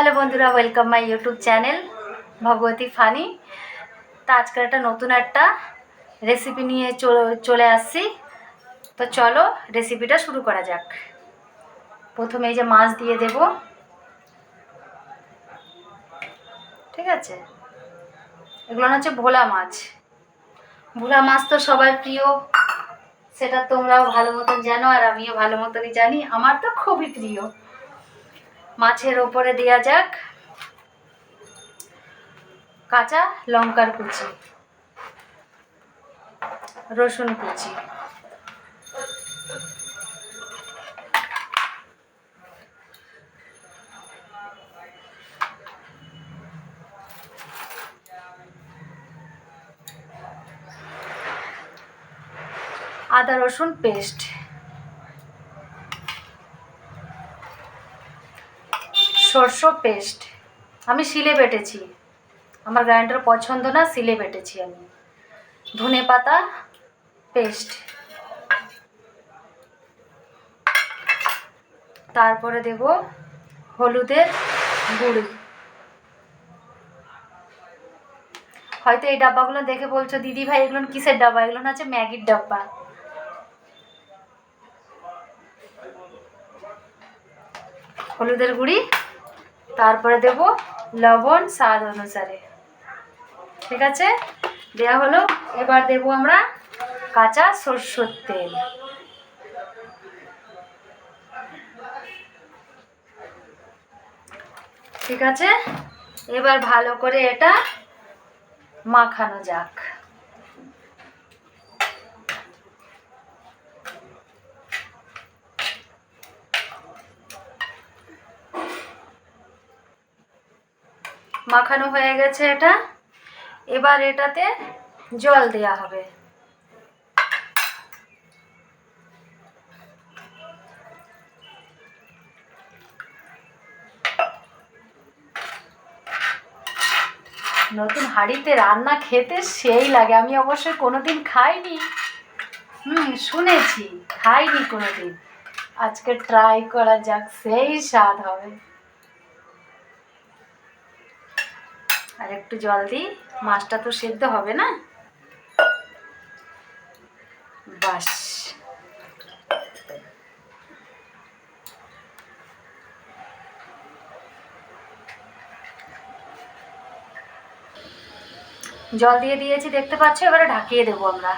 Hello বন্ধুরা, welcome my YouTube channel Bhagwati funny. তো আজকের নতুন একটা রেসিপি নিয়ে চলে আসছি। তো চলো রেসিপিটা শুরু করা যাক। প্রথমে এই যে মাছ দিয়ে দেব, ঠিক আছে। এগুলো হচ্ছে ভোলা মাছ। ভোলা মাছ তো সবার প্রিয়, সেটা তোমরাও ভালো মতন জানো আর আমিও ভালো মতনই জানি। আমার তো খুবই প্রিয়। মাছের ওপরে দেওয়া যাক কাঁচা লঙ্কার কুচি, রসুন কুচি, আদা রসুন পেস্ট, সরষে পেস্ট। আমি শিলে বেটেছি, আমার গ্রাইন্ডার পছন্দ না, শিলে বেটেছি আমি। ধনে পাতা পেস্ট, তারপরে দেব হলুদের গুঁড়ি। হয়তো এই ডাব্বাগুলো দেখে বলছো দিদি ভাই এগুলো কিসের ডাব্বা? এগুলো হচ্ছে ম্যাগির ডাব্বা। হলুদের গুঁড়ি, তারপরে দেব লবণ স্বাদ অনুসারে, ঠিক আছে, দেয়া হলো। এবার দেব আমরা কাঁচা সরষের তেল, ঠিক আছে। এবার ভালো করে এটা মাখানো যাক। মাখানো হয়ে গেছে এটা। এবার এটাতে জল দেয়া হবে। নতুন হাঁড়িতে রান্না খেতে সেই লাগে। আমি অবশ্যই কোনোদিন খাইনি, শুনেছি, খাইনি কোনোদিন। আজকে ট্রাই করা যাক, সেই স্বাদ হবে। আর একটু জল দিই, মাছটা তো সেদ্ধ হবে না। বাস, জল দিয়ে দিয়েছি, দেখতে পাচ্ছ। এবারে ঢাকিয়ে দেবো আমরা।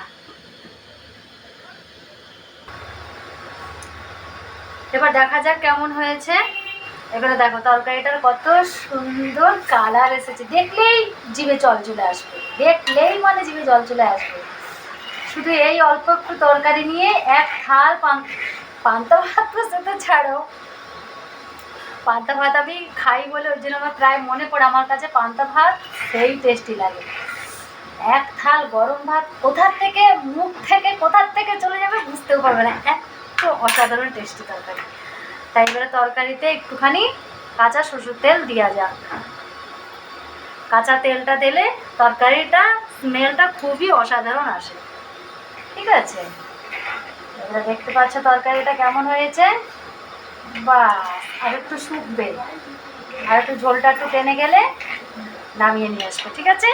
এবার দেখা যাক কেমন হয়েছে। এবারে দেখো তরকারিটার কত সুন্দর কালার এসেছে, দেখলেই জিভে জল চলে আসবে, দেখলেই মানে জিভে জল চলে আসবে। শুধু এই অল্প একটু তরকারি নিয়ে এক থাল পান্তা ভাত তো সেটা ছাড়ো, পান্তা ভাত আমি খাই বলে ওই জন্য আমার প্রায় মনে পড়ে, আমার কাছে পান্তা ভাত সেই টেস্টি লাগে। এক থাল গরম ভাত কোথার থেকে মুখ থেকে কোথার থেকে চলে যাবে বুঝতেও পারবে না, এত অসাধারণ টেস্টি তরকারি। তাই এবারে তরকারিতে একটুখানি কাঁচা সরষের তেল দেওয়া যাক। কাঁচা তেলটা দিলে তরকারিটা স্মেলটা খুবই অসাধারণ আসে, ঠিক আছে। এবারে দেখতে পাচ্ছ তরকারিটা কেমন হয়েছে। বাস, আর একটু শুকবে, আর একটু ঝোলটা একটু টেনে গেলে নামিয়ে নিয়ে আসবো, ঠিক আছে।